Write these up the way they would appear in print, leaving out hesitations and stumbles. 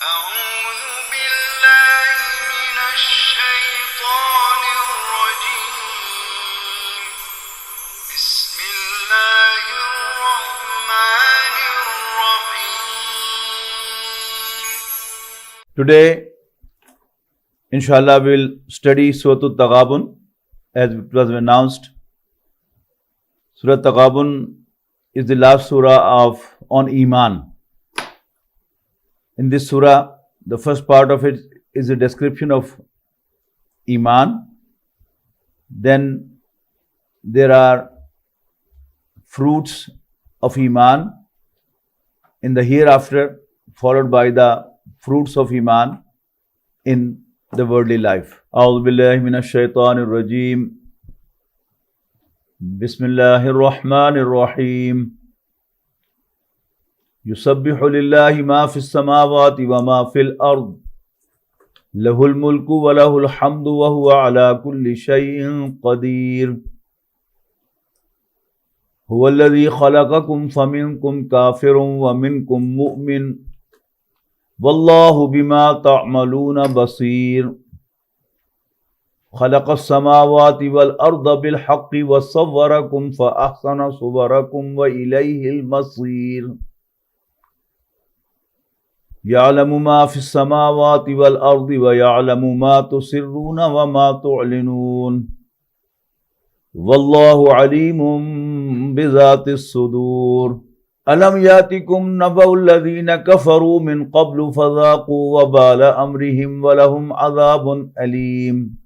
أعوذ بالله من الشيطان الرجيم بسم الله الرحمن الرحيم. Today, inshallah, we'll study Surah Al-Taghabun as it was announced. Surah Al-Taghabun is the last surah on Iman. In this surah, the first part of it is a description of Iman. Then there are fruits of Iman in the hereafter, followed by the fruits of Iman in the worldly life. أعوذ بالله من الشيطان الرجيم. بسم الله الرحمن الرحيم. يسبح لله ما في السماوات وما في الأرض له الملك وله الحمد وهو على كل شيء قدير. هو الذي خلقكم فمنكم كافر ومنكم مؤمن والله بما تعملون بصير. خلق السماوات والأرض بالحق وصوركم فأحسن صوركم وإليه المصير. يعلم ما في السماوات والأرض ويعلم ما تسرون وما تعلنون والله عليم بذات الصدور. ألم يأتكم نبأ الذين كفروا من قبل فذاقوا وبال أمرهم ولهم عذاب أليم.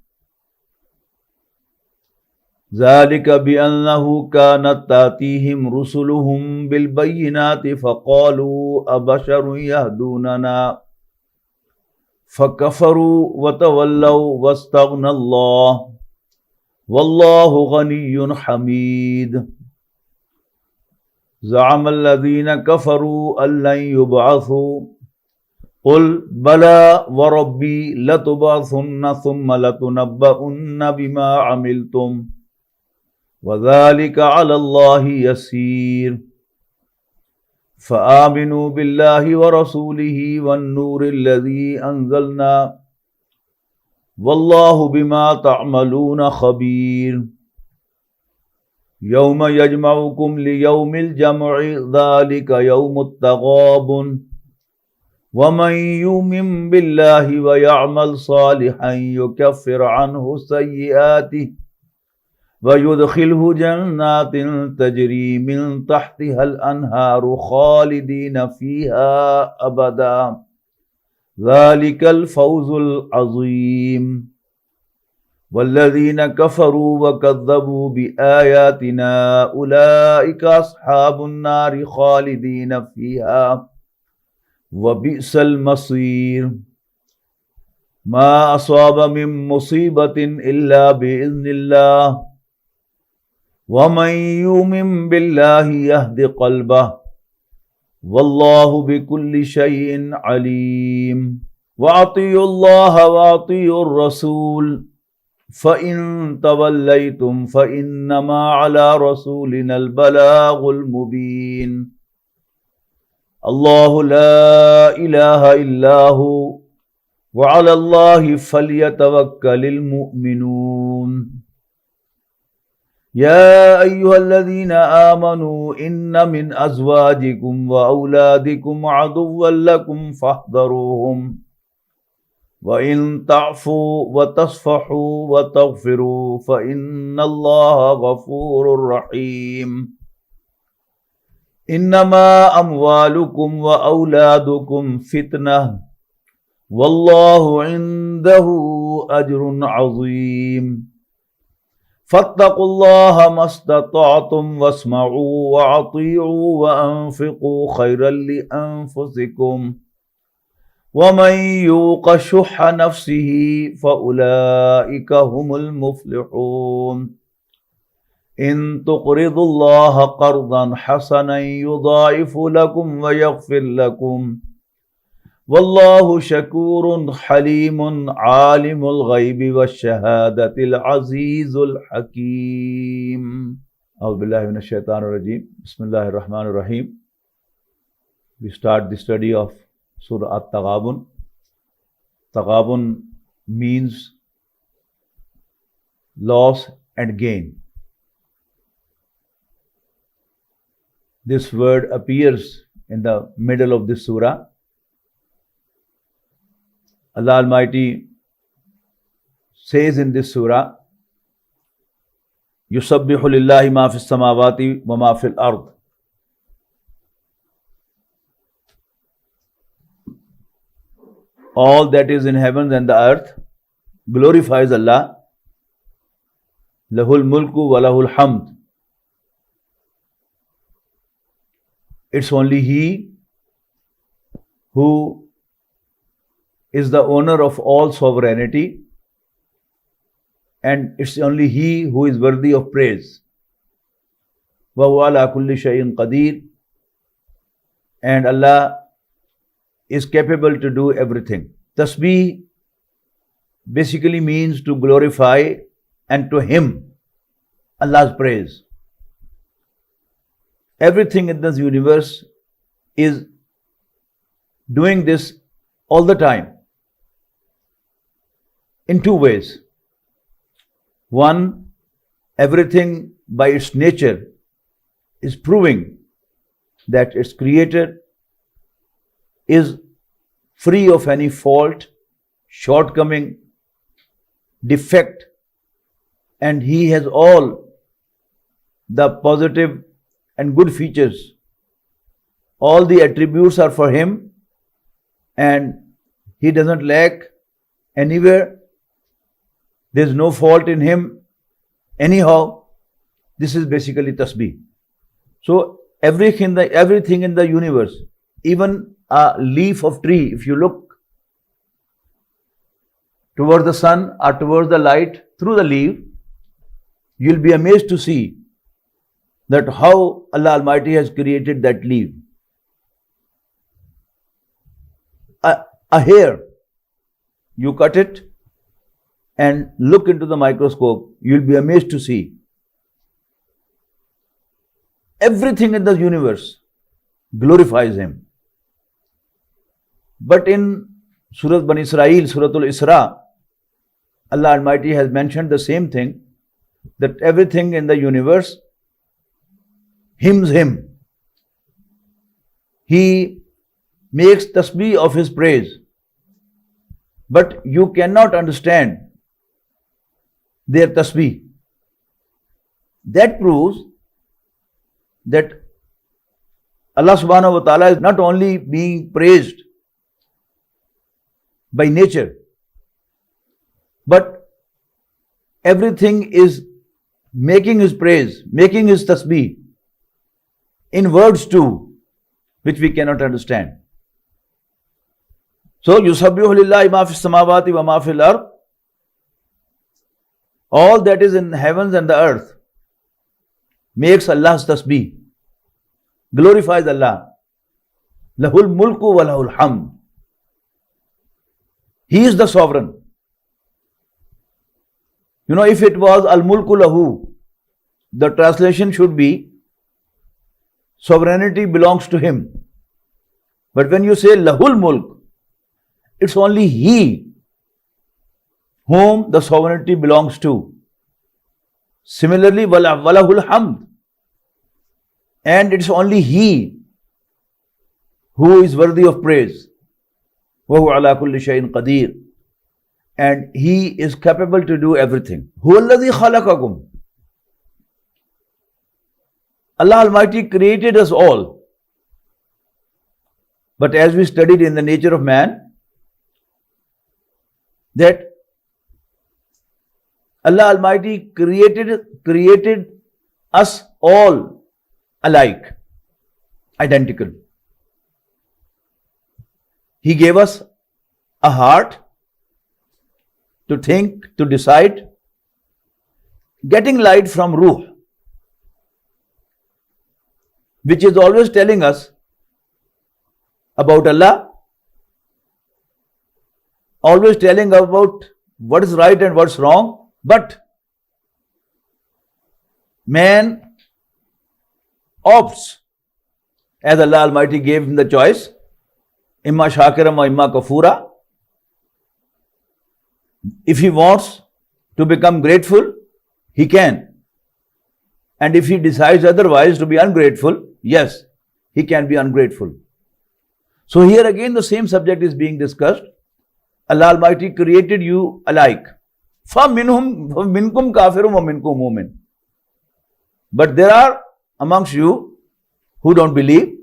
ذلك بأنه كانت تأتيهم رسلهم بالبينات فقالوا أبشر يهدوننا فكفروا وتولوا واستغنى الله والله غني حميد. زعم الذين كفروا أن لن يبعثوا قل بلى وربي لتبعثن ثم لتنبؤن بما عملتم وذلك على الله يسير. فآمنوا بالله ورسوله والنور الذي أنزلنا والله بما تعملون خبير. يوم يجمعكم ليوم الجمع ذلك يوم التغابن ومن يؤمن بالله ويعمل صالحا يكفر عنه سيئاته ويدخله جنات تجري من تحتها الأنهار خالدين فيها أبدا ذلك الفوز العظيم. والذين كفروا وكذبوا بآياتنا أولئك أصحاب النار خالدين فيها وبئس المصير. ما أصاب من مصيبة إلا بإذن الله ومن يؤمن بالله يهد قلبه والله بكل شيء عليم. وأطيعوا الله وأطيعوا الرسول فإن توليتم فإنما على رسولنا البلاغ المبين. الله لا إله إلا هو وعلى الله فليتوكل المؤمنون. يا أيها الذين آمنوا إن من أزواجكم وأولادكم عدوا لكم فاحذروهم وإن تعفوا وتصفحوا وتغفروا فإن الله غفور رحيم. إنما أموالكم وأولادكم فتنة والله عنده أجر عظيم. فاتقوا الله ما استطعتم واسمعوا وأطيعوا وأنفقوا خيرا لأنفسكم ومن يوق شح نفسه فأولئك هم المفلحون. إن تقرضوا الله قرضا حسنا يضاعف لكم ويغفر لكم والله شكور حليم عالم الغيب والشهادة العزيز الحكيم. أعوذ بالله من الشيطان الرجيم. بسم الله الرحمن الرحيم. We start the study of Surah At-Taghabun. Taghabun means loss and gain. This word appears in the middle of this surah. Allah Almighty says in this surah, يُسَبِّحُ لِلَّهِ مَا فِي السَّمَاوَاتِ وَمَا فِي الْأَرْضِ. All that is in heavens and the earth glorifies Allah. Lahul mulku wa lahul hamd. It's only He who is the owner of all sovereignty, and it's only He who is worthy of praise. Wa huwa ala kulli shay'in qadir. And Allah is capable to do everything. Tasbih basically means to glorify and to hymn Allah's praise. Everything in this universe is doing this all the time in two ways. One, everything by its nature is proving that its creator is free of any fault, shortcoming, defect, and He has all the positive and good features. All the attributes are for Him, and He doesn't lack anywhere. There's no fault in Him anyhow. This is basically tasbih. So everything in the universe, even a leaf of tree, if you look towards the sun or towards the light through the leaf, you'll be amazed to see that how Allah Almighty has created that leaf. A hair, you cut it and look into the microscope, you'll be amazed to see everything in the universe glorifies Him. But in Surah Bani Israel, Suratul Isra, Allah Almighty has mentioned the same thing, that everything in the universe hymns Him. He makes tasbih of His praise. But you cannot understand their tasbih. That proves that Allah subhanahu wa ta'ala is not only being praised by nature, but everything is making His praise, making His tasbih in words too, which we cannot understand. So, yusabbihu lillahi ma fis samawati wa ma fil ard. All that is in heavens and the earth makes Allah's tasbih, glorifies Allah. Lahul mulku wa lahul hamd. He is the sovereign. You know, if it was al mulku lahu, the translation should be sovereignty belongs to Him. But when you say lahul mulk, it's only He whom the sovereignty belongs to. Similarly, walahul hamd. And it's only He who is worthy of praise. وَهُوَ عَلَى كُلِّ شَيْءٍ قَدِيرٌ. And He is capable to do everything. هُوَ الَّذِي خَلَقَكُمْ. Allah Almighty created us all. But as we studied in the nature of man, that Allah Almighty created us all alike, identical. He gave us a heart to think, to decide, getting light from Ruh, which is always telling us about Allah, always telling about what is right and what's wrong. But man opts, as Allah Almighty gave him the choice, imma shakiran wa imma kafura. If he wants to become grateful, he can. And if he decides otherwise to be ungrateful, yes, he can be ungrateful. So here again the same subject is being discussed. Allah Almighty created you alike. فَمِنْكُمْ كَافِرٌ وَمِنْكُمْ مُؤْمِنٌ. But there are amongst you who don't believe,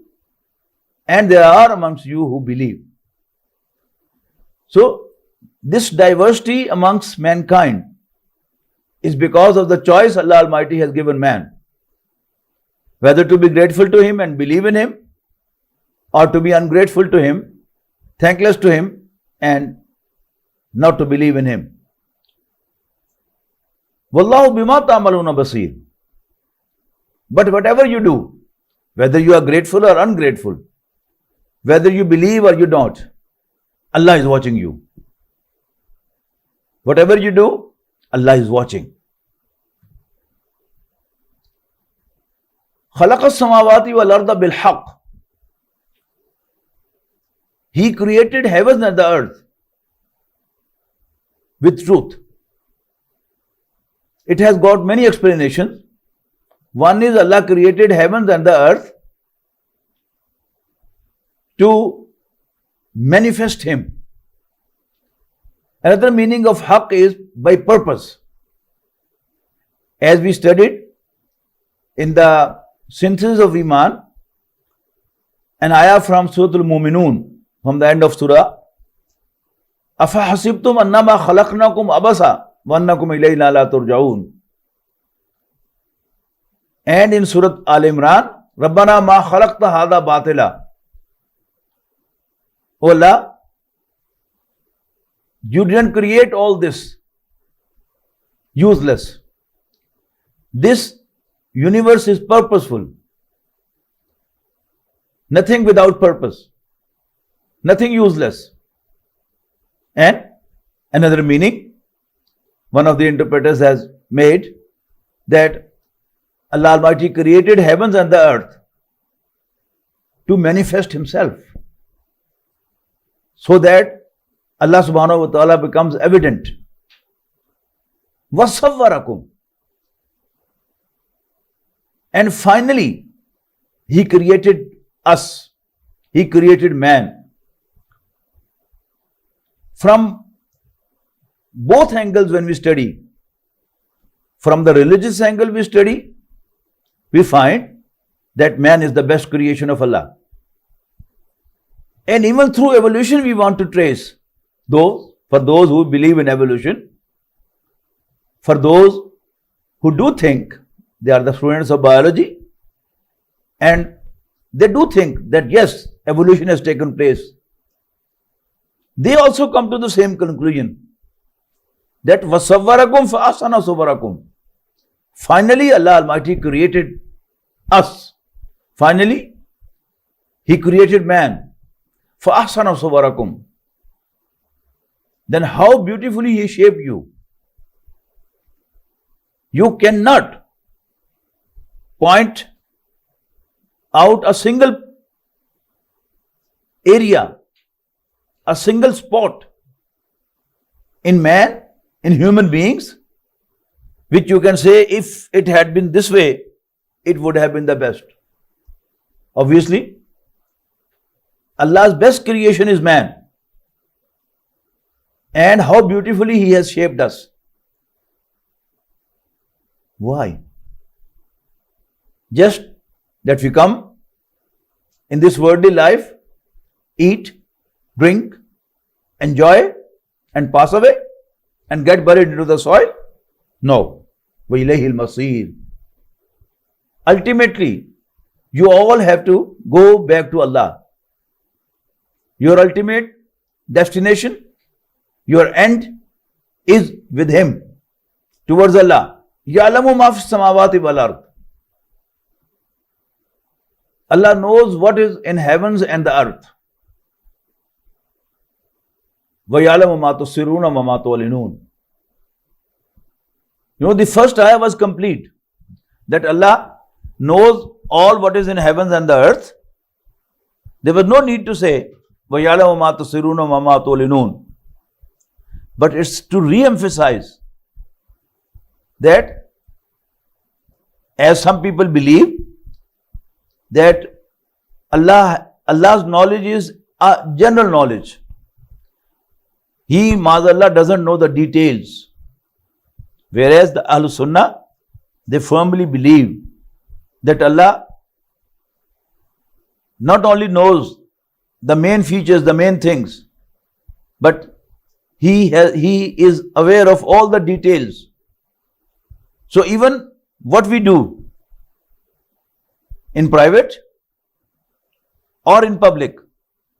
and there are amongst you who believe. So this diversity amongst mankind is because of the choice Allah Almighty has given man, whether to be grateful to Him and believe in Him, or to be ungrateful to Him, thankless to Him, and not to believe in Him. Wallahu bima ta'maluna basir. But whatever you do, whether you are grateful or ungrateful, whether you believe or you don't, Allah is watching you. Whatever you do, Allah is watching. خَلَقَ السَّمَاوَاتِ وَالْأَرْضَ بِالْحَقِّ. He created heavens and the earth with truth. It has got many explanations. One is Allah created heavens and the earth to manifest Him. Another meaning of haqq is by purpose. As we studied in the synthesis of Iman, an ayah from Surah Al-Mu'minun, from the end of Surah, أَفَحَسِبْتُمْ أَنَّمَا خَلَقْنَاكُمْ أَبَسًا وَأَنَّكُمْ إِلَيْنَا لَا تُرْجَعُونَ. And in Surah Al-Imran, رَبَّنَا مَا خَلَقْتَ هَذَا بَاطِلًا. O Allah, you didn't create all this useless. This universe is purposeful. Nothing without purpose. Nothing useless. And another meaning, one of the interpreters has made, that Allah Almighty created heavens and the earth to manifest Himself, so that Allah subhanahu wa ta'ala becomes evident. وَصَوَّرَكُمْ. And finally, He created us. He created man. From both angles when we study, from the religious angle we study, we find that man is the best creation of Allah. And even through evolution we want to trace those, for those who believe in evolution, for those who do think, they are the students of biology, and they do think that yes, evolution has taken place. They also come to the same conclusion, that وَصَوَّرَكُمْ فَأَحْسَنَ صُوَرَكُمْ. Finally, Allah Almighty created us. Finally, He created man. فَأَحْسَنَ صُوَرَكُمْ. Then how beautifully He shaped you. You cannot point out a single area, a single spot in man, in human beings, which you can say, if it had been this way, it would have been the best. Obviously, Allah's best creation is man. And how beautifully He has shaped us. Why? Just that we come in this worldly life, eat, drink, enjoy, and pass away, and get buried into the soil? No. وَإِلَيْهِ الْمَصِيرُ. Ultimately, you all have to go back to Allah. Your ultimate destination, your end is with Him, towards Allah. يَعْلَمُ مَا فِي السَّمَاوَاتِ وَالْأَرْضِ. Allah knows what is in heavens and the earth. وَيَعْلَمُ مَا تُسِرُّونَ وَمَا تُعْلِنُونَ. The first ayah was complete, that Allah knows all what is in heavens and the earth. There was no need to say وَيَعْلَمُ مَا تُسِرُّونَ وَمَا تُعْلِنُونَ. But it's to re-emphasize that, as some people believe, that Allah's knowledge is a general knowledge. He, Maazallah, doesn't know the details. Whereas the Ahlul Sunnah, they firmly believe that Allah not only knows the main features, the main things, but He is aware of all the details. So even what we do in private or in public,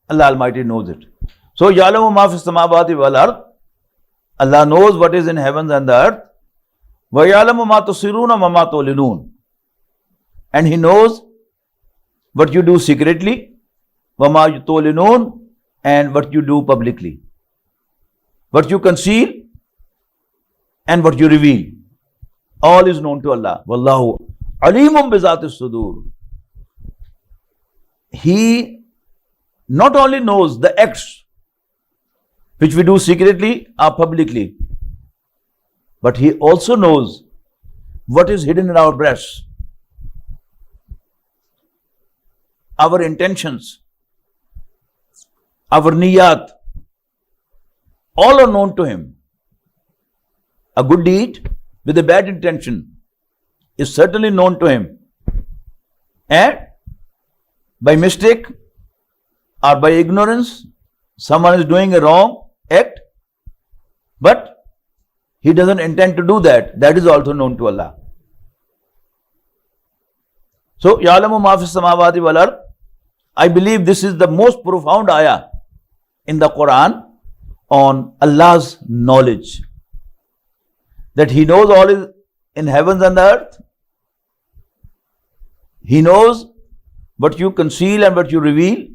Allah Almighty knows it. So ya'lamu ma fis samawati wal ard, Allah knows what is in heavens and the earth. Wa ya'lamu ma tusirruna wa ma tu'linun, and He knows what you do secretly, wa ma tu'linun, and what you do publicly, what you conceal and what you reveal. All is known to Allah. Wallahu alimun bi zatis sudur. He not only knows the acts which we do secretly or publicly, but He also knows what is hidden in our breasts. Our intentions, our niyat, all are known to Him. A good deed with a bad intention is certainly known to Him. And by mistake or by ignorance, someone is doing a wrong act, but he doesn't intend to do that. That is also known to Allah. So, ya'lamu ma fis samawati wal ard. I believe this is the most profound ayah in the Quran on Allah's knowledge. That He knows all is in heavens and the earth. He knows what you conceal and what you reveal.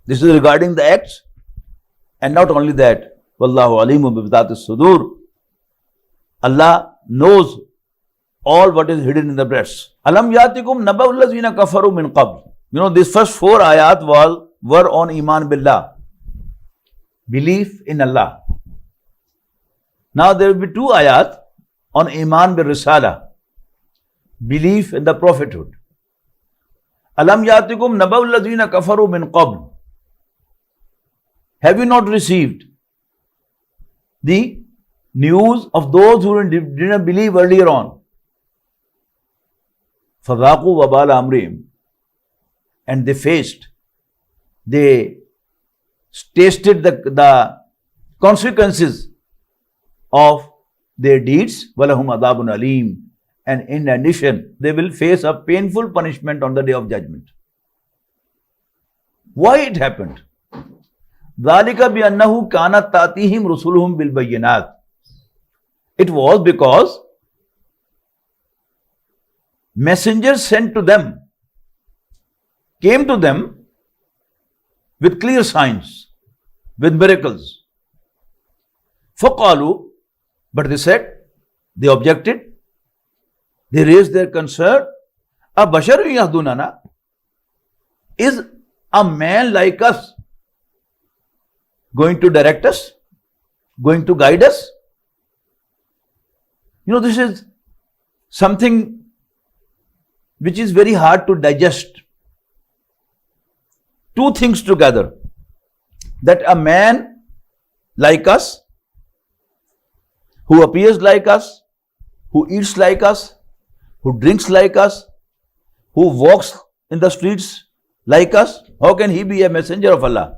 This is regarding the acts. And not only that, Wallahu alimun bi zatis sudur. Allah knows all what is hidden in the breasts. Alam yatikum naba'ul lazina kafaru min qabl. These first 4 ayat were on Iman Billah, belief in Allah. Now there will be 2 ayat on Iman bil Risala, belief in the prophethood. Alam yatikum naba'ul lazina kafaru min qabl. Have you not received the news of those who didn't believe earlier on? فَذَاقُوا وَبَالَ أَمْرِهِمْ. And they tasted the consequences of their deeds. وَلَهُمْ عَذَابٌ أَلِيمٌ. And in addition, they will face a painful punishment on the day of judgment. Why it happened? ذَلِكَ بِأَنَّهُ كَانَتْ تَأْتِيهِمْ رُسُلُهُمْ بِالْبَيِّنَاتِ. It was because messengers sent to them came to them with clear signs, with miracles. فَقَالُوا, but they said, they objected, they raised their concern. أَبَشَرٌ يَهْدُونَنَا. Is a man like us going to direct us, going to guide us? This is something which is very hard to digest. 2 things together. That a man like us, who appears like us, who eats like us, who drinks like us, who walks in the streets like us, how can he be a messenger of Allah?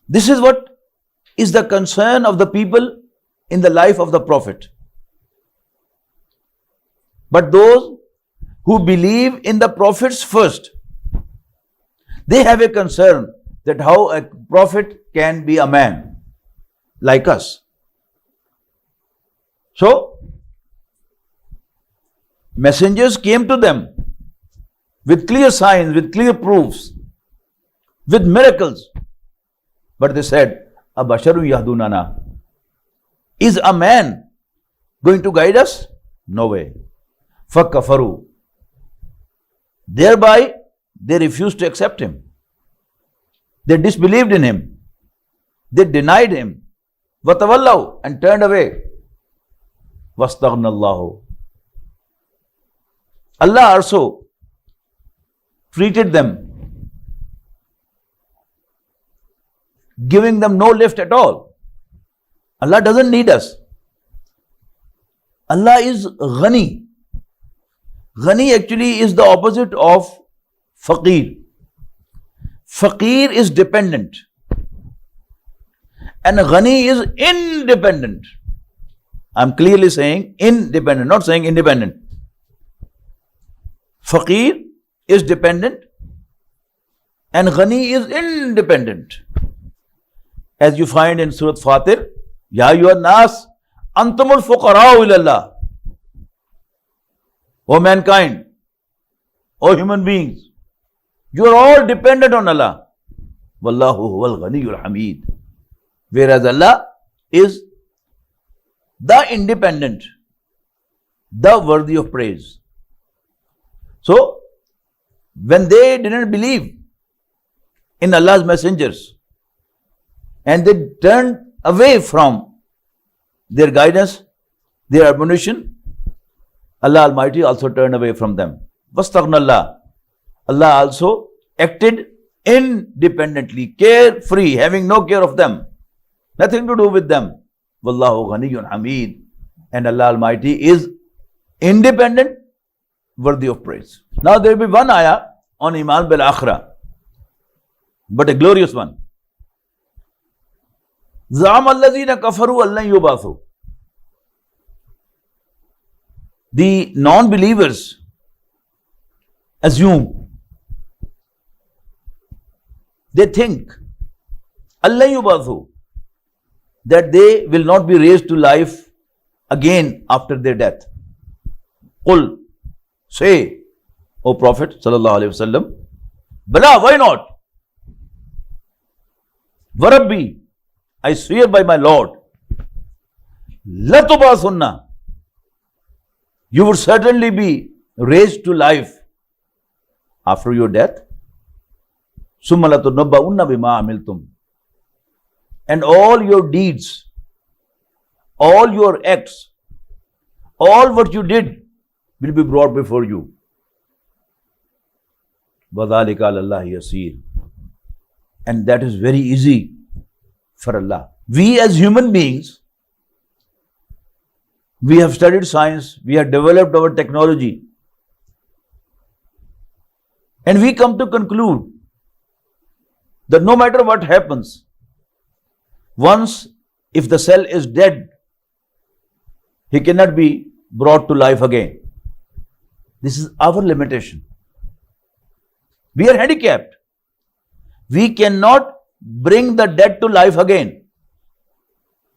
This is what is the concern of the people in the life of the Prophet. But those who believe in the prophets first, they have a concern that how a prophet can be a man like us. So, messengers came to them with clear signs, with clear proofs, with miracles. But they said, Abasharu yahdunana. Is a man going to guide us? No way. فَكَفَرُوا. Thereby they refused to accept him. They disbelieved in him. They denied him. وَتَوَلَّوْا, and turned away. وَاسْتَغْنَى اللَّهُ. Allah also treated them, giving them no lift at all. Allah doesn't need us. Allah is Ghani. Ghani actually is the opposite of Faqir. Faqir is dependent. And Ghani is independent. I'm clearly saying independent, not saying independent. Faqir is dependent and Ghani is independent. As you find in Surah Fatir, Ya ayyuhan nas, antumul fuqara'u ilallah. O mankind, O human beings, you are all dependent on Allah. Wallahu huwal ghaniyyul hamid. Whereas Allah is the independent, the worthy of praise. So, when they didn't believe in Allah's messengers and they turned away from their guidance, their admonition, Allah Almighty also turned away from them. Wastaghna. Allah also acted independently, carefree, having no care of them, nothing to do with them. Wallahu ghaniyyun hamid. And Allah Almighty is independent, worthy of praise. Now there will be one ayah on Iman bil Akhirah, but a glorious one. Za'ama allazina kafaru allan yubathu. The non-believers assume, they think, allan yubathu, that they will not be raised to life again after their death. Qul, say, O Prophet sallallahu alaihi wasallam, Bala, why not? Warabbi, I swear by my Lord, Latubasunna, you would certainly be raised to life after your death. Summa latunabba'unna bima amiltum. And all your deeds, all your acts, all what you did will be brought before you. وَذَلِكَ عَلَى اللَّهِ يَسِيرٌ. And that is very easy for Allah. We as human beings, we have studied science, we have developed our technology, and we come to conclude that no matter what happens, once if the cell is dead, he cannot be brought to life again. This is our limitation. We are handicapped. We cannot bring the dead to life again.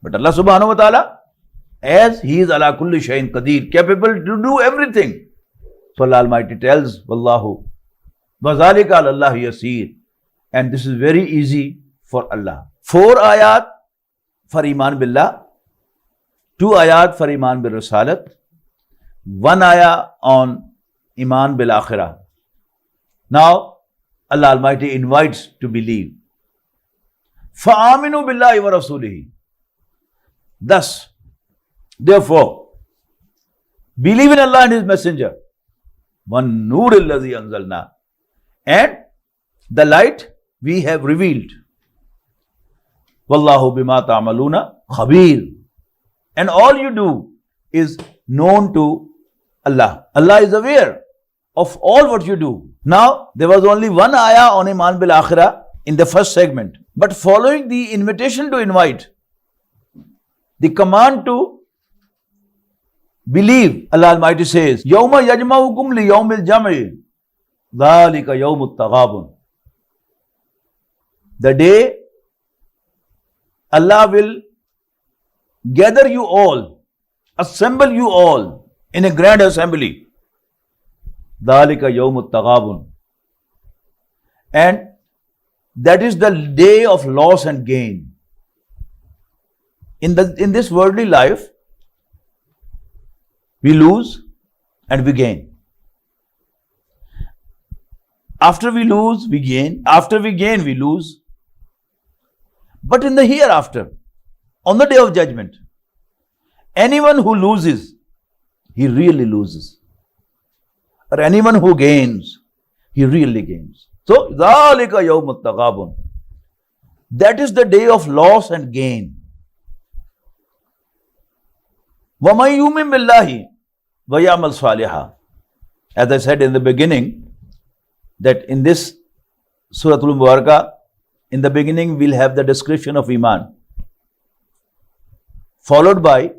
But Allah subhanahu wa ta'ala, as He is ala kulli shayin qadir, capable to do everything. So Allah Almighty tells, Wallahu, wazalika ala Allah yasir. And this is very easy for Allah. 4 ayat for Iman Billah, 2 ayat for Iman bil Risalat, 1 ayah on Iman bil Akhirah. Now, Allah Almighty invites to believe. فَآمِنُوا بِاللَّهِ وَرَسُولِهِ. Thus, therefore, believe in Allah and His Messenger. وَالنُّورِ الَّذِي أَنزَلْنَا. And the light we have revealed. وَاللَّهُ بِمَا تَعْمَلُونَ خَبِيرٌ. And all you do is known to Allah. Allah is aware of all what you do. Now, there was only 1 ayah on Iman bil Akhirah in the first segment. But following the invitation to invite, the command to believe, Allah Almighty says, يَوْمَ يَجْمَعُكُمْ لِيَوْمِ الْجَمْعِ ذَلِكَ يَوْمُ التَّغَابُنِ. The day Allah will gather you all, assemble you all in a grand assembly. ذَلِكَ يَوْمُ التَّغَابُنِ. And that is the day of loss and gain. In this worldly life, we lose and we gain. After we lose, we gain. After we gain, we lose. But in the hereafter, on the day of judgment, anyone who loses, he really loses. Or anyone who gains, he really gains. So, ذَلِكَ يَوْمُ التَّغَابُنِ. That is the day of loss and gain. وَمَنْ يُؤْمِنْ بِاللَّهِ وَيَعْمَلْ صَالِحًا. As I said in the beginning, that in this Surah Al-Mubarakah, in the beginning we'll have the description of Iman, followed by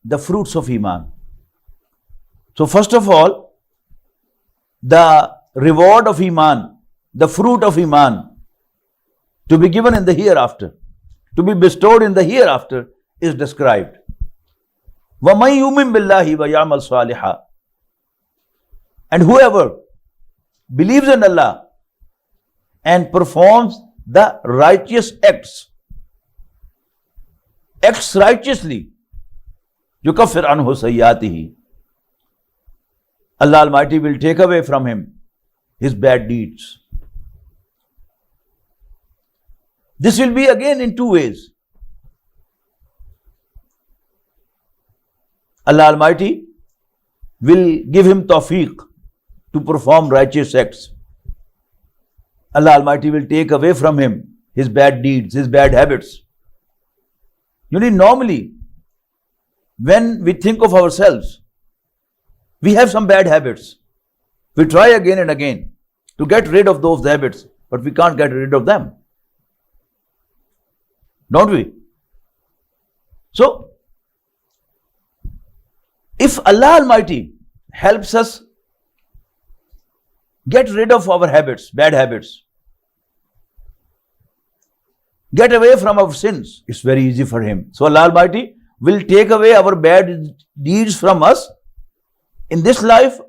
the fruits of Iman. So first of all, the reward of Iman, the fruit of Iman, to be given in the hereafter, to be bestowed in the hereafter, is described. وَمَنْ يُؤْمِنْ بِاللَّهِ وَيَعْمَلْ صَالِحًا. And whoever believes in Allah and performs the righteous acts righteously, يُكَفِّرْ عَنْهُ سَيِّئَاتِهِ. Allah Almighty will take away from him his bad deeds. This will be again in two ways. Allah Almighty will give him tawfiq to perform righteous acts. Allah Almighty will take away from him his bad deeds, his bad habits. You know, normally, when we think of ourselves, we have some bad habits. We try again and again to get rid of those habits, but we can't get rid of them. Don't we? So, if Allah Almighty helps us get rid of our habits, bad habits, get away from our sins, it's very easy for Him. So Allah Almighty will take away our bad deeds from us in this life,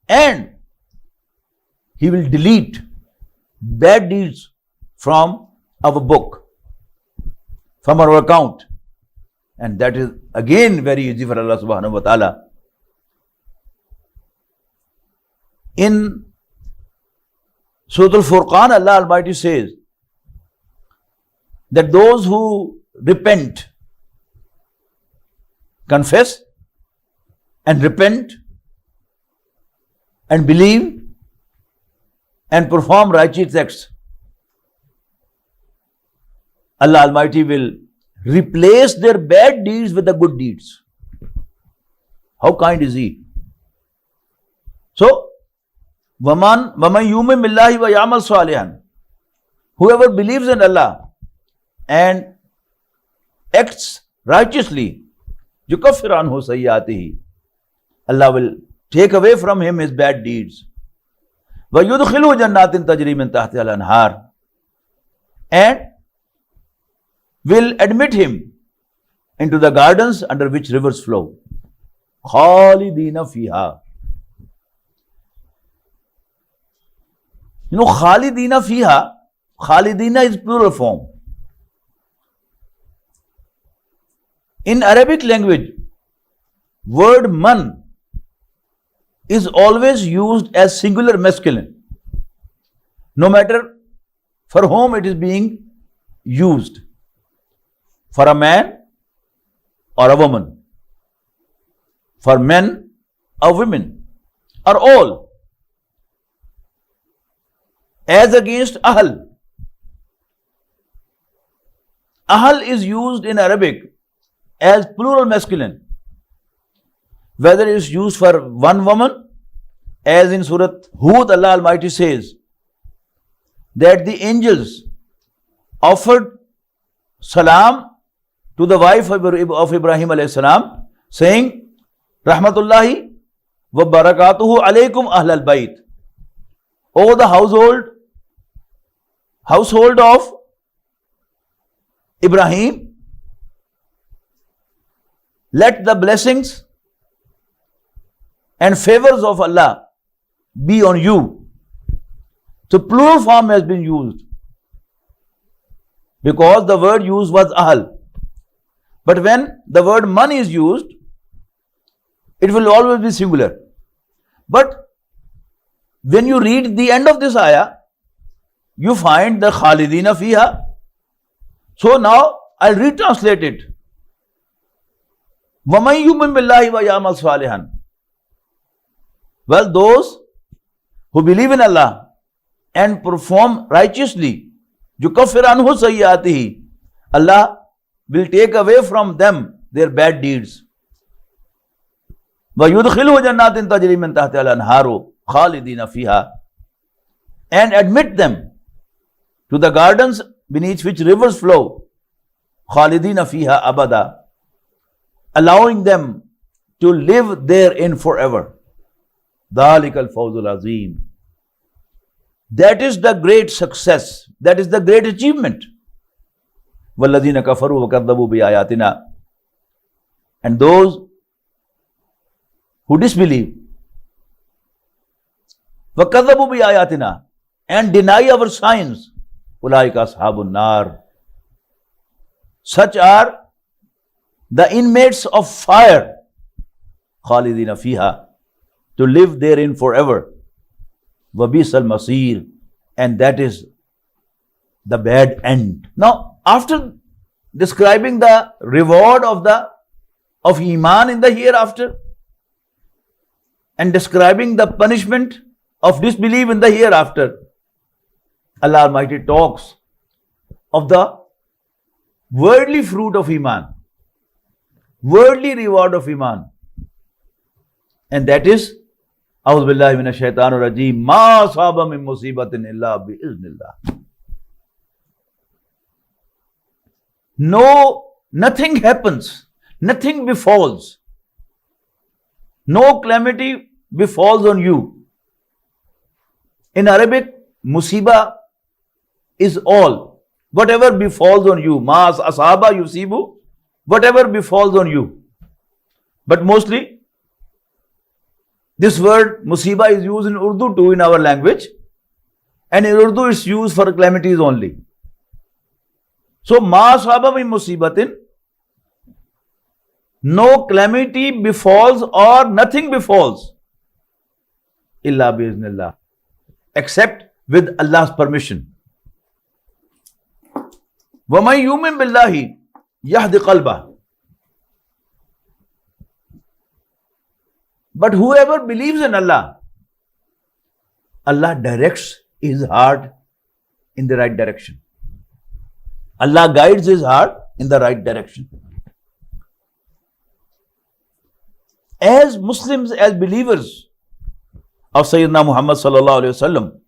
and He will delete bad deeds from our book, from our account. And that is again very easy for Allah subhanahu wa ta'ala. In Surah Al-Furqan, Allah Almighty says that those who repent, confess and repent and believe and perform righteous acts, Allah Almighty will replace their bad deeds with the good deeds. How kind is He? So, وَمَنْ يُؤْمِنْ بِاللَّهِ وَيَعْمَلْ صَالِحًا. Whoever believes in Allah and acts righteously, يُكَفِّرْ عَنْهُ سَيِّئَاتِهِ. Allah will take away from him his bad deeds. وَيُدْخِلُهُ جَنَّاتٍ تَجْرِي مِنْ تَحْتِهَا الْأَنْهَارُ. And will admit him into the gardens under which rivers flow. خَالِدِينَ فِيهَا. You know, Khalidina fiha, Khalidina is plural form. In Arabic language, word man is always used as singular masculine, no matter for whom it is being used, for a man or a woman, for men or women, or all. As against ahl. Ahl is used in Arabic as plural masculine, whether it is used for one woman, as in Surah Hud, Allah Almighty says that the angels offered salam to the wife of Ibrahim alayhi salam, saying, Rahmatullahi wa barakatuhu alaykum ahlal bayt. O the household of Ibrahim, let the blessings and favors of Allah be on you. So plural form has been used because the word used was ahl. But when the word man is used, it will always be singular. But when you read the end of this ayah, you find the Khalidina fiha. So now I'll retranslate it. وَمَن يُؤْمِن بِاللَّهِ وَيَعْمَلْ صَالِحًا. Well, those who believe in Allah and perform righteously, يُكَفِّرْ عَنْهُ سَيِّئَاتِهِ, Allah will take away from them their bad deeds. وَيُدْخِلُهُ جَنَّاتٍ تَجْرِي مِن تَحْتِهَا الْأَنْهَارُ خَالِدِينَ فِيهَا, and admit them to the gardens beneath which rivers flow, خَالِدِينَ فِيهَا أَبَدًا, allowing them to live therein forever. ذَلِكَ الْفَوْزُ الْعَظِيمُ. That is the great success. That is the great achievement. وَالَّذِينَ كَفَرُوا وَكَذَّبُوا بِآيَاتِنَا. And those who disbelieve, وَكَذَّبُوا بِآيَاتِنَا, and deny our signs, أُولَٰئِكَ أَصْحَابُ النَّارِ. Such are the inmates of fire, خَالِدِينَ فِيهَا, to live therein forever. وَبِئْسَ الْمَصِيرُ, and that is the bad end. Now, after describing the reward of Iman in the hereafter, and describing the punishment of disbelief in the hereafter, Allah Almighty talks of the worldly fruit of Iman, worldly reward of Iman, and that is, أعوذ بالله من الشيطان الرجيم, ما أصاب من مصيبة إلا بإذن الله. No, nothing happens, nothing befalls, no calamity befalls on you. In Arabic, musiba is all, whatever befalls on you. Ma asaba yusibu, whatever befalls on you. But mostly, this word musiba is used in Urdu too, in our language, and in Urdu it's used for calamities only. So, ma asaba min musibatin, no calamity befalls or nothing befalls, illa biiznillah, except with Allah's permission. وَمَن يُؤْمِن بِاللَّهِ يَهْدِ قَلْبَهُ. But whoever believes in Allah, Allah directs his heart in the right direction. Allah guides his heart in the right direction. As Muslims, as believers of Sayyidina Muhammad sallallahu alaihi wasallam,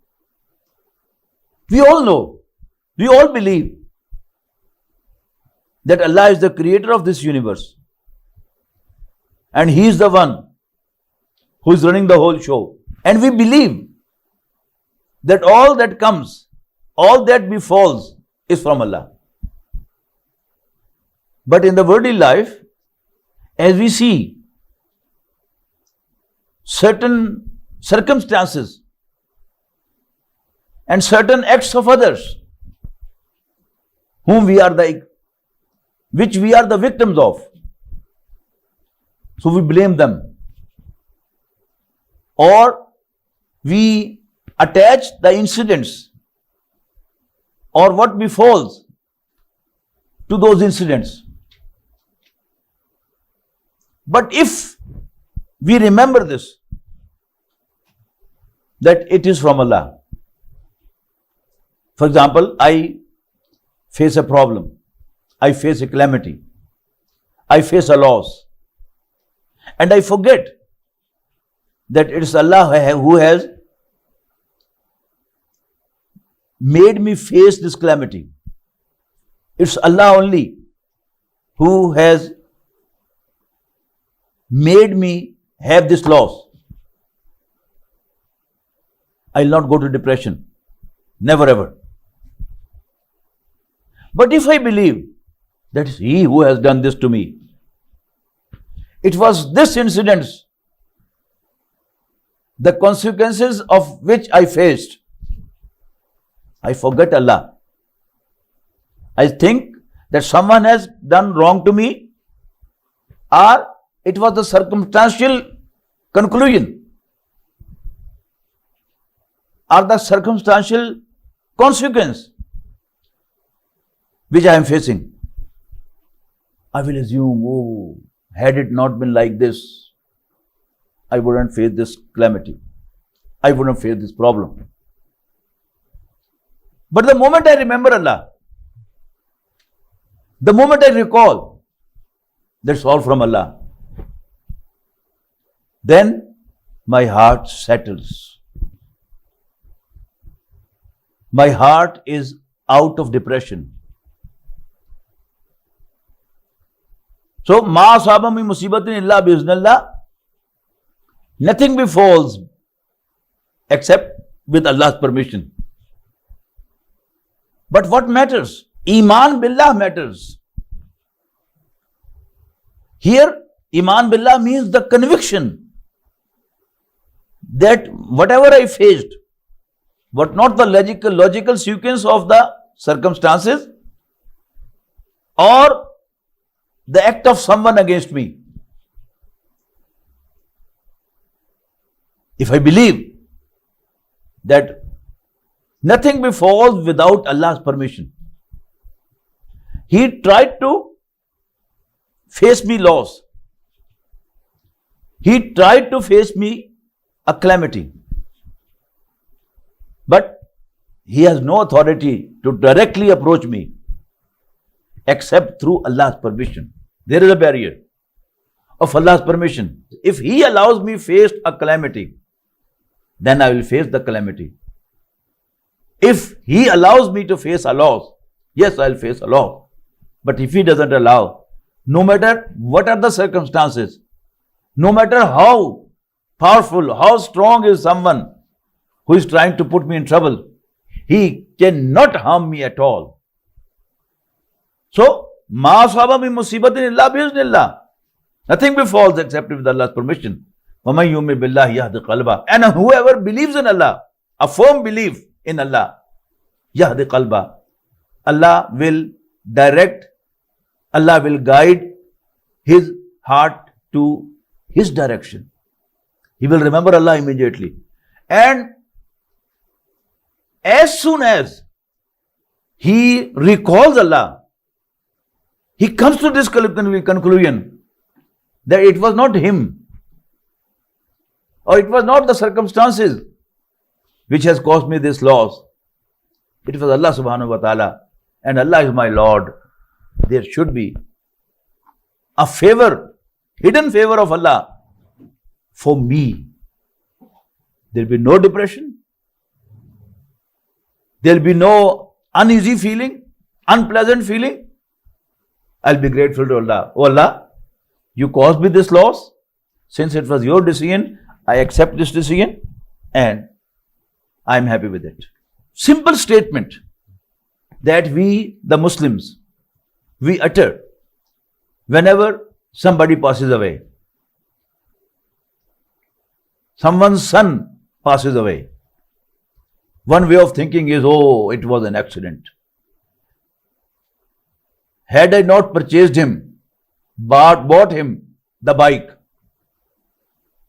we all know, we all believe that Allah is the creator of this universe, and He is the one who is running the whole show. And we believe that all that comes, all that befalls is from Allah. But in the worldly life, as we see certain circumstances and certain acts of others which we are the victims of, so we blame them, or we attach the incidents or what befalls to those incidents. But if we remember this, that it is from Allah. For example, I face a problem, I face a calamity, I face a loss, and I forget that it is Allah who has made me face this calamity. It's Allah only who has made me have this loss. I'll not go to depression. Never ever. But if I believe that it's He who has done this to me, it was this incident, the consequences of which I faced, I forget Allah. I think that someone has done wrong to me, or it was the circumstantial conclusion. are the circumstantial consequence which I am facing. I will assume, oh, had it not been like this, I wouldn't face this calamity. I wouldn't face this problem. But the moment I remember Allah, the moment I recall, that's all from Allah, then my heart settles. My heart is out of depression. So, ma asaba min musibatin illa biiznillah, nothing befalls except with Allah's permission. But what matters? Iman billah matters. Here, Iman billah means the conviction that whatever I faced, but not the logical sequence of the circumstances or the act of someone against me. If I believe that nothing befalls without Allah's permission, He tried to face me loss. He tried to face me a calamity. But He has no authority to directly approach me except through Allah's permission. There is a barrier of Allah's permission. If He allows me face a calamity, then I will face the calamity. If He allows me to face a loss, yes, I will face a loss. But if He doesn't allow, no matter what are the circumstances, no matter how powerful, how strong is someone who is trying to put me in trouble, he cannot harm me at all. So, ma asaba min musibatin illa biiznillah, nothing befalls except with Allah's permission. وَمَنْ يُؤْمِنْ بِاللَّهِ يَهْدِ قَلْبَهُ, and whoever believes in Allah, a firm belief in Allah, يَهْدِ قَلْبَهُ, Allah will direct, Allah will guide his heart to His direction. He will remember Allah immediately. And as soon as he recalls Allah, he comes to this conclusion that it was not him, or it was not the circumstances which has caused me this loss. It was Allah subhanahu wa ta'ala, and Allah is my Lord. There should be a favor, hidden favor of Allah for me. There will be no depression. There will be no uneasy feeling, unpleasant feeling. I'll be grateful to Allah. Oh Allah, you caused me this loss. Since it was your decision, I accept this decision and I'm happy with it. Simple statement that we, the Muslims, we utter whenever somebody passes away. Someone's son passes away. One way of thinking is, oh, it was an accident. Had I not purchased him, bought him the bike,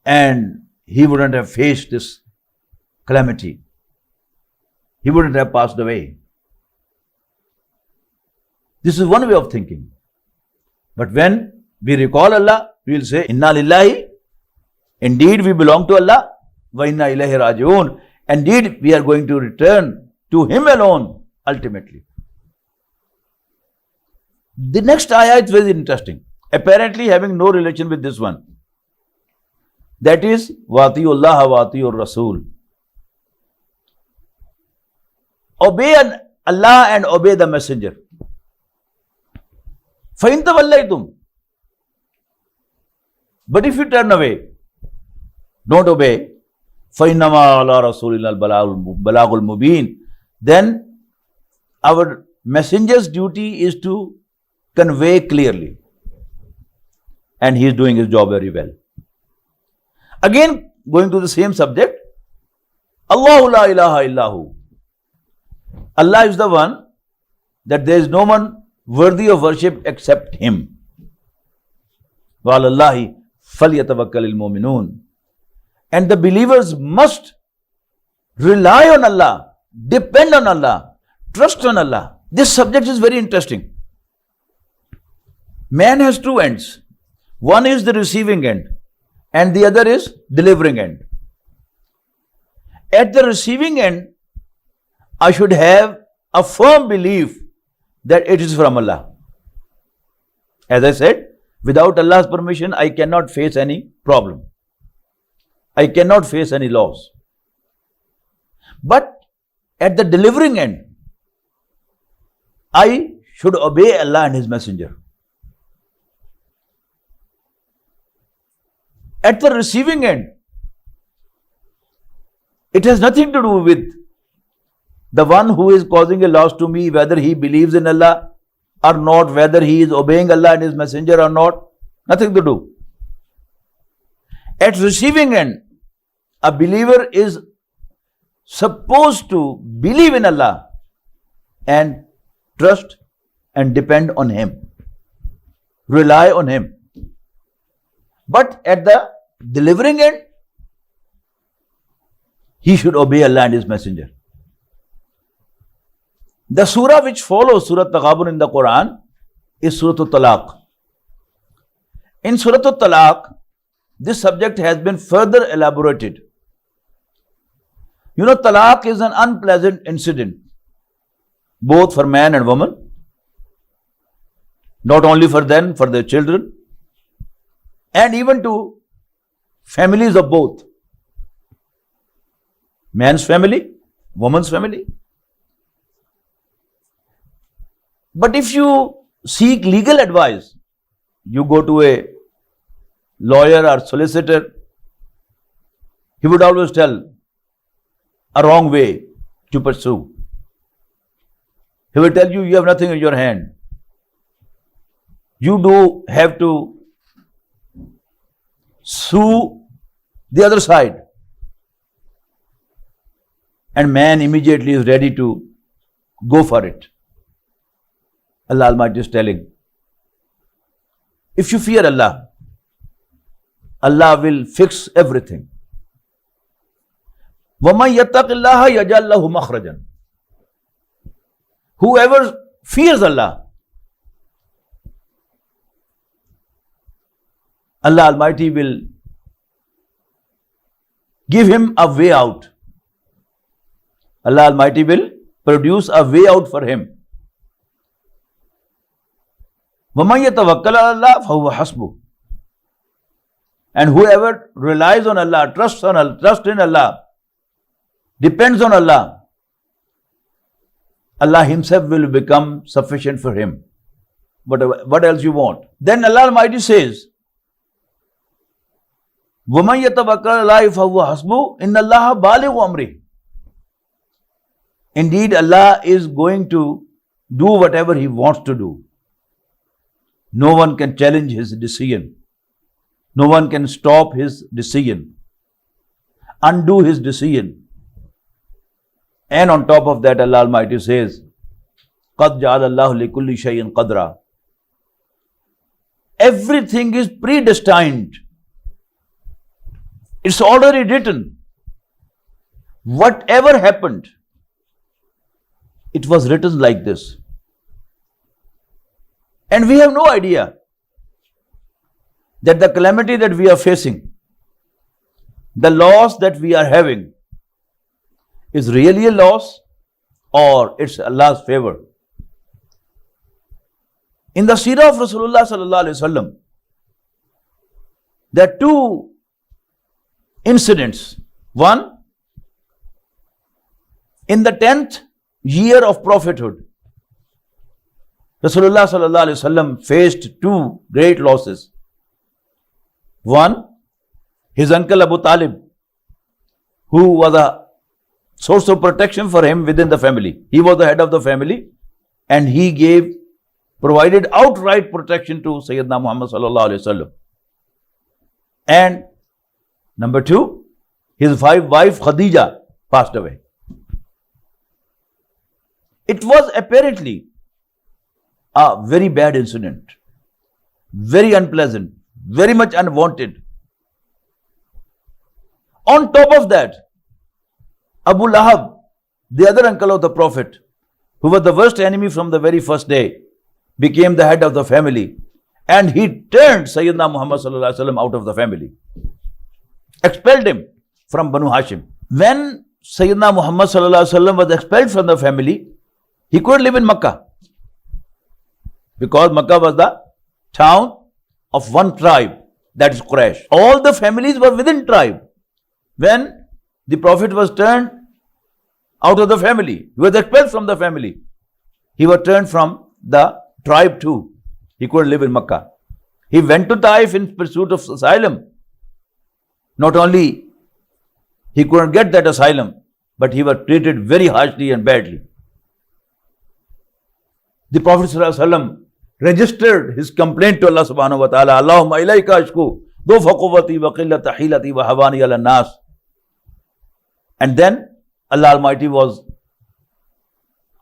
and he wouldn't have faced this calamity. He wouldn't have passed away. This is one way of thinking. But when we recall Allah, we will say, Inna lillahi, indeed we belong to Allah, wa inna ilayhi raji'un, indeed we are going to return to Him alone ultimately. The next ayah is very interesting, apparently having no relation with this one. That is, Wati'ullah wa Wati'ur Rasul. Obey Allah and obey the Messenger. فَإِن تَوَلَّيْتُمْ, but if you turn away, don't obey, فَإِنَّمَا عَلَىٰ رَسُولِنَا الْبَلَاغُ الْمُبِينَ, then our messenger's duty is to convey clearly, and he is doing his job very well. Again, going to the same subject, Allahu la ilaha illahu, Allah is the one that there is no one worthy of worship except Him. وَعَلَى اللَّهِ فَلْيَتَوَكَّلِ الْمُؤْمِنُونَ, and the believers must rely on Allah, depend on Allah, trust on Allah. This subject is very interesting. Man has two ends. One is the receiving end and the other is delivering end. At the receiving end, I should have a firm belief that it is from Allah. As I said, without Allah's permission, I cannot face any problem. I cannot face any loss. But at the delivering end, I should obey Allah and His Messenger. At the receiving end, it has nothing to do with the one who is causing a loss to me, whether he believes in Allah or not, whether he is obeying Allah and His Messenger or not. Nothing to do. At receiving end, a believer is supposed to believe in Allah and trust and depend on Him, rely on Him. But at the delivering end, he should obey Allah and His Messenger. The surah which follows Surah Taghabun in the Quran is Surah Al-Talaq. In Surah Al-Talaq, this subject has been further elaborated. You know, talaq is an unpleasant incident, both for man and woman, not only for them, for their children, and even to families of both. Man's family, woman's family. But if you seek legal advice, you go to a lawyer or solicitor, he would always tell a wrong way to pursue. He will tell you, you have nothing in your hand. You do have to sue the other side. And man immediately is ready to go for it. Allah Almighty is telling, if you fear Allah, Allah will fix everything. وَمَنْ يَتَّقِ اللَّهَ يَجْعَلْ لَهُ مَخْرَجًا. Whoever fears Allah, Allah Almighty will give him a way out. Allah Almighty will produce a way out for him. وَمَنْ يَتَوَكَّلَ عَلَى اللَّهِ فَهُوَ حَسْبُهُ. And whoever relies on Allah, trusts in Allah, depends on Allah, Allah Himself will become sufficient for him. What else you want? Then Allah Almighty says, وَمَنْ يَتَوَكَّلَ عَلَى اللَّهِ فَهُوَ حَسْبُهُ إِنَّ اللَّهَ بَالِغُ أَمْرِهِ. Indeed, Allah is going to do whatever He wants to do. No one can challenge His decision. No one can stop His decision, undo His decision. And on top of that, Allah Almighty says, قَدْ جَعَلَ اللَّهُ لِكُلِّ شَيْءٍ قَدْرًا. Everything is predestined. It's already written. Whatever happened, it was written like this. And we have no idea that the calamity that we are facing, the loss that we are having, is really a loss or it's Allah's favor. In the seerah of Rasulullah sallallahu alaihi wasallam, there are two incidents. One, in the 10th year of prophethood, Rasulullah sallallahu alaihi wasallam faced two great losses. One, his uncle Abu Talib, who was a source of protection for him within the family. He was the head of the family and he provided outright protection to Sayyidina Muhammad sallallahu alaihi wasallam. And number two, his wife Khadija passed away. It was apparently a very bad incident, very unpleasant, very much unwanted. On top of that, Abu Lahab, the other uncle of the Prophet, who was the worst enemy from the very first day, became the head of the family. And he turned Sayyidina Muhammad sallallahu alaihi wasallam out of the family. Expelled him from Banu Hashim. When Sayyidina Muhammad sallallahu alaihi wasallam was expelled from the family, he couldn't live in Makkah. Because Makkah was the town of one tribe, that is Quraysh. All the families were within tribe. When the Prophet was turned out of the family, he was expelled from the family. He was turned from the tribe too. He couldn't live in Makkah. He went to Taif in pursuit of asylum. Not only he couldn't get that asylum, but he was treated very harshly and badly. The Prophet ﷺ registered his complaint to Allah subhanahu wa ta'ala. Allahumma ilayka ashku dufa quwwati wa qillata hilati wa hawani ala nas. And then Allah Almighty was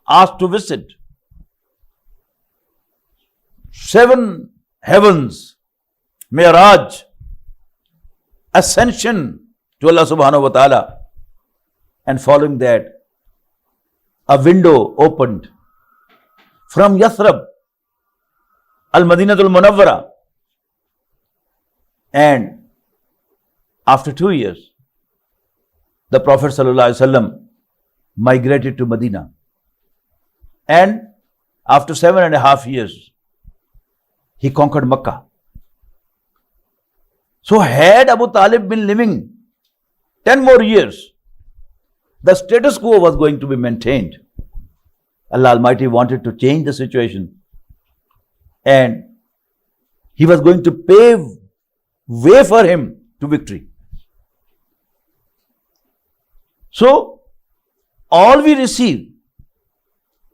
asked to visit 7 heavens, Mi'raj, ascension to Allah subhanahu wa ta'ala. And following that, a window opened from Yathrib, Al-Madinatul Munawwara. And after 2 years, the Prophet ﷺ migrated to Medina. And after 7.5 years, he conquered Makkah. So had Abu Talib been living 10 more years, the status quo was going to be maintained. Allah Almighty wanted to change the situation. And He was going to pave way for him to victory. So, all we receive,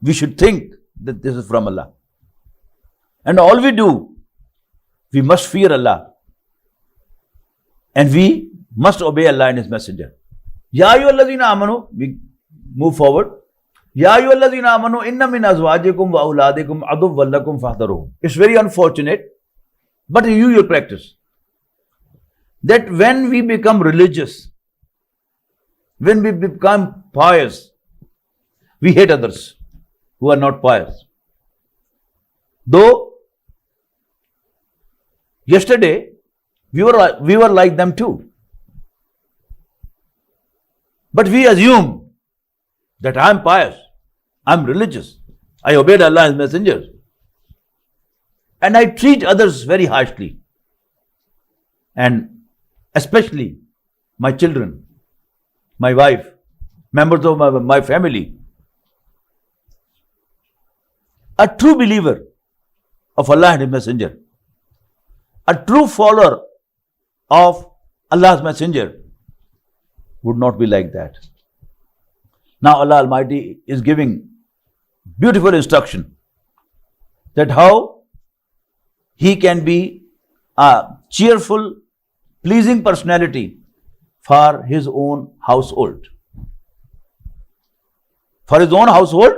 we should think that this is from Allah. And all we do, we must fear Allah. And we must obey Allah and His Messenger. Ya ayyuhalladhina amanu, we move forward. Ya ayyuhalladhina amanu, inna min azwajikum wa auladikum aduwwan lakum fahdharuhum. It's very unfortunate, but you will practice. That when we become religious, when we become pious, we hate others who are not pious. Though yesterday we were like them too. But we assume that I am pious, I am religious, I obeyed Allah and His messengers, and I treat others very harshly, and especially my children, my wife, members of my family. A true believer of Allah and His Messenger, a true follower of Allah's Messenger would not be like that. Now Allah Almighty is giving beautiful instruction that how He can be a cheerful, pleasing personality for His own household. For His own household,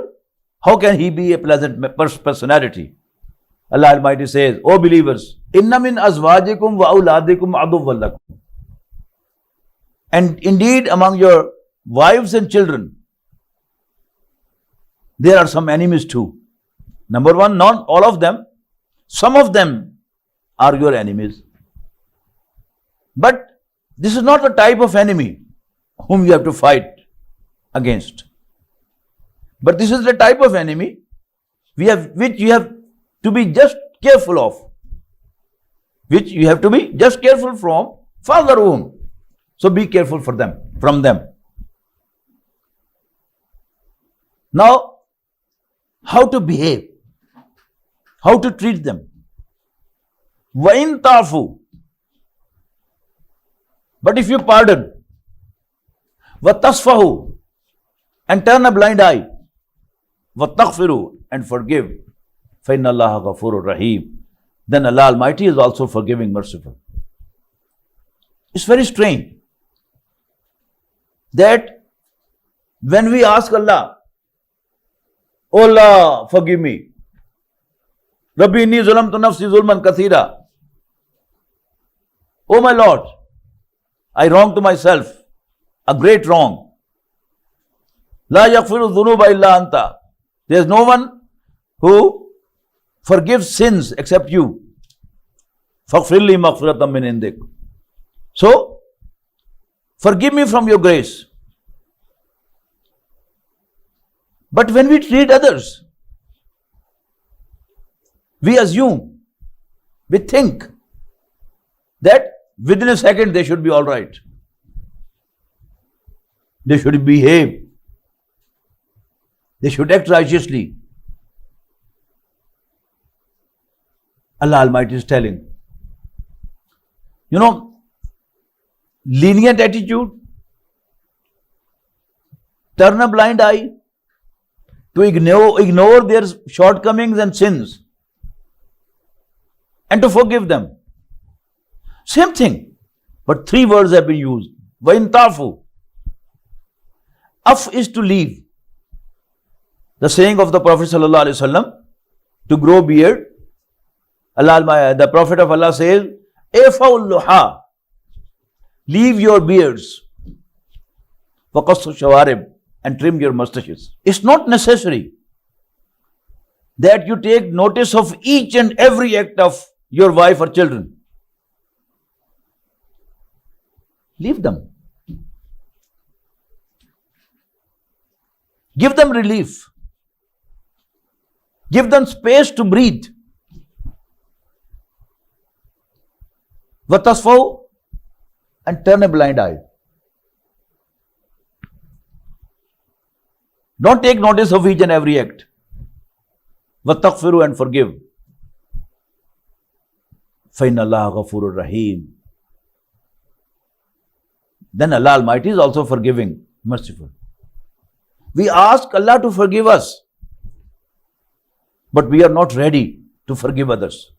how can He be a pleasant personality? Allah Almighty says, O believers, inna min azwajikum wa auladikum aduwwan lakum. And indeed, among your wives and children, there are some enemies too. Number one, not all of them. Some of them are your enemies. But this is not the type of enemy whom you have to fight against. But this is the type of enemy which you have to be just careful of. Which you have to be just careful from fahdharuhum. So be careful from them. Now, how to behave? How to treat them? وَإِن تَعْفُوا. But if you pardon, وَتَصْفَحُوا, and turn a blind eye, وَتَغْفِرُوا, and forgive, فَإِنَّ اللَّهَ غَفُورٌ رَحِيمٌ, then Allah Almighty is also forgiving, merciful. It's very strange that when we ask Allah, O Allah, forgive me, Rabbi inni zulamtu nafsi zulman kathira, O my Lord, I wronged to myself a great wrong. La yaghfiru dhunuba illa anta. There is no one who forgives sins except you. Faghfir li maghfiratan min indik. So, forgive me from your grace. But when we treat others, we assume, we think that within a second they should be all right. They should behave. They should act righteously. Allah Almighty is telling, lenient attitude, turn a blind eye, to ignore their shortcomings and sins, and to forgive them. Same thing, but 3 words have been used. وَإِن تَعْفُوا. Af is to leave. The saying of the Prophet ﷺ, to grow beard. The Prophet of Allah says, Efa'ul luha. Leave your beards. Waqassu shawarib. And trim your mustaches. It's not necessary that you take notice of each and every act of your wife or children. Leave them. Give them relief. Give them space to breathe. Watasfaw, and turn a blind eye. Don't take notice of each and every act. Wattaghfiru, and forgive. فَإِنَّ اللَّهَ غَفُورٌ رَحِيمٌ. Then Allah Almighty is also forgiving, merciful. We ask Allah to forgive us, but we are not ready to forgive others.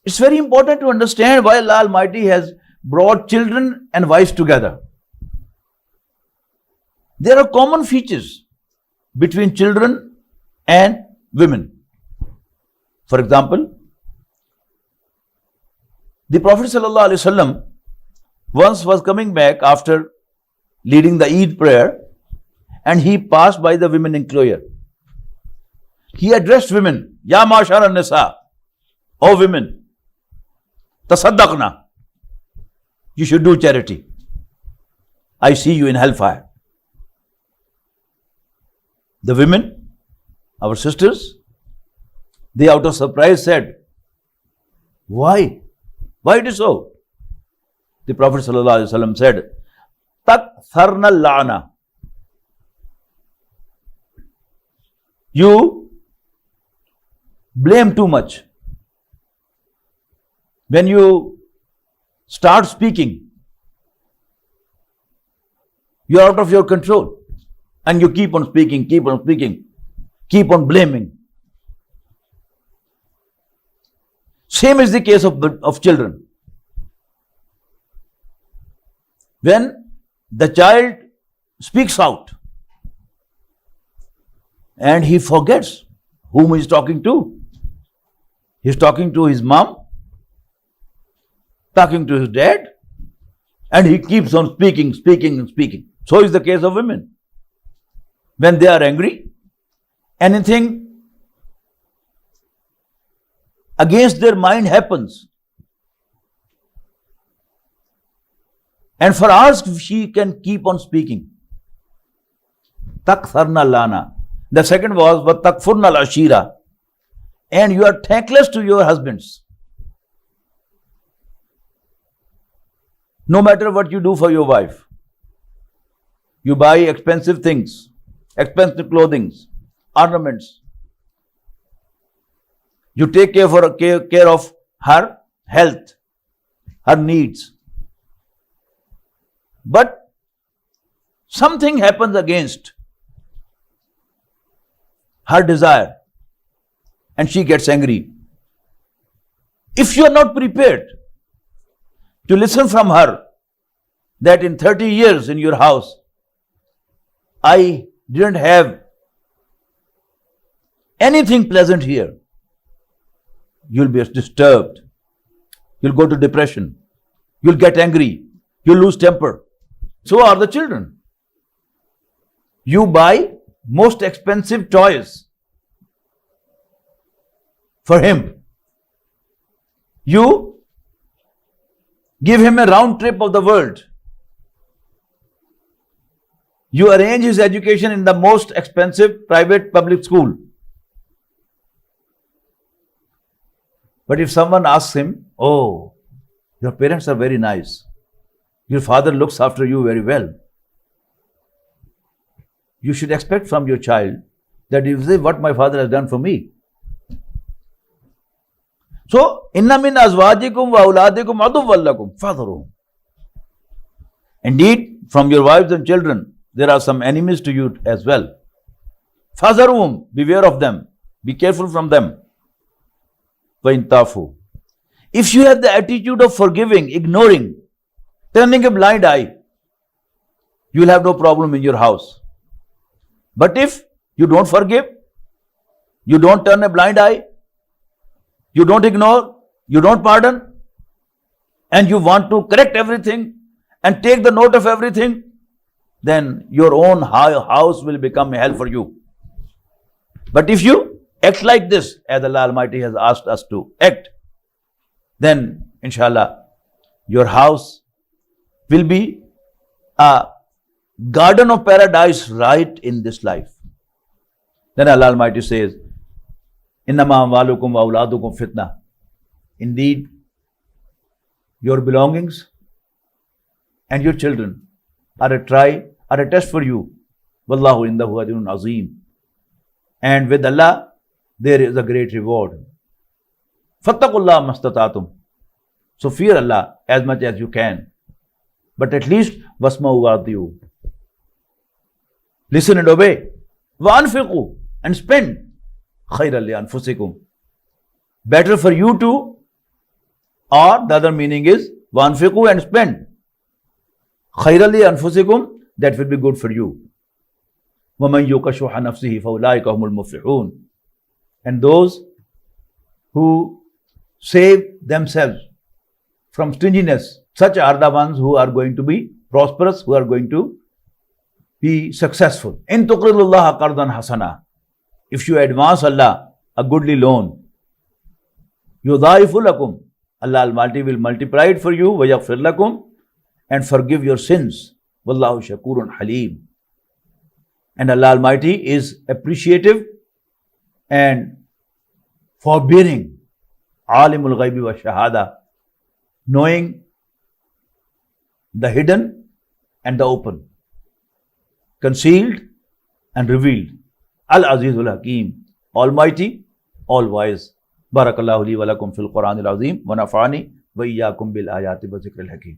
It's very important to understand why Allah Almighty has brought children and wives together. There are common features between children and women. For example, the Prophet ﷺ once was coming back after leading the Eid prayer, and he passed by the women enclosure. He addressed women, Ya ma'ashar an-nisa, O women, tasaddaqna, you should do charity. I see you in hellfire. The women, our sisters, they out of surprise said, why? Why it is so? The Prophet ﷺ said, Taktharna la'ana. You blame too much. When you start speaking, you are out of your control. And you keep on speaking, keep on blaming. Same is the case of children. When the child speaks out and he forgets whom he is talking to. He is talking to his mom, talking to his dad, and he keeps on speaking. So is the case of women. When they are angry, anything against their mind happens. And for hours she can keep on speaking. Taktharna lana. The second was takfurna al-ashira. And you are thankless to your husbands. No matter what you do for your wife. You buy expensive things, expensive clothing, ornaments. You take care of her health, her needs. But something happens against her desire and she gets angry. If you are not prepared to listen from her that in 30 years in your house, I didn't have anything pleasant here, you'll be disturbed. You'll go to depression. You'll get angry. You'll lose temper. So are the children. You buy most expensive toys for him. You give him a round trip of the world. You arrange his education in the most expensive private public school. But if someone asks him, oh, your parents are very nice, your father looks after you very well, you should expect from your child that you say what my father has done for me. So, inna min azwajikum wa auladikum aduwwan lakum fahdaruhum. Indeed, from your wives and children, there are some enemies to you as well. Fahdaruhum, beware of them, be careful from them. Wa in tafu. If you have the attitude of forgiving, ignoring, turning a blind eye, you will have no problem in your house. But if you don't forgive, you don't turn a blind eye, you don't ignore, you don't pardon, and you want to correct everything and take the note of everything, then your own house will become a hell for you. But if you act like this, as Allah Almighty has asked us to act, then inshallah your house will be a garden of paradise right in this life. Then Allah Almighty says, Innama amwalukum wa auladukum fitna. Indeed, your belongings and your children are a test for you. Wallahu indahu ajrun azim. And with Allah, there is a great reward. Fattaqullah mastatatum. So fear Allah as much as you can. But at least wasma'u wa'ati'u. Listen and obey. Wa'anfiqu, and spend. Khairan li anfusikum. Better for you too. Or the other meaning is wa'anfiqu, and spend. Khairan li anfusikum, that will be good for you. وَمَنْ يُوقَ شُحَّ نَفْسِهِ فَأُولَٰئِكَ هُمُ الْمُفْلِحُونَ. And those who save themselves from stinginess, such are the ones who are going to be prosperous, who are going to be successful. إِن تُقْرِضُ اللَّهَ قَرْضًا حَسَنًا. If you advance Allah a goodly loan, يُضَاعِفُ لَكُمْ, Allah Almighty will multiply it for you, وَيَغْفِرْ لَكُمْ, and forgive your sins. وَاللَّهُ شَكُورٌ حَلِيمٌ. And Allah Almighty is appreciative and forbearing. Alimul ghaibi wa shahada, knowing the hidden and the open, concealed and revealed. Al-Azizul Hakim, Almighty, All-Wise. Barakallahu li wa lakum fil Quran al-Azim wa nafa'ani wa iyyakum bil ayati wa zikril hakim.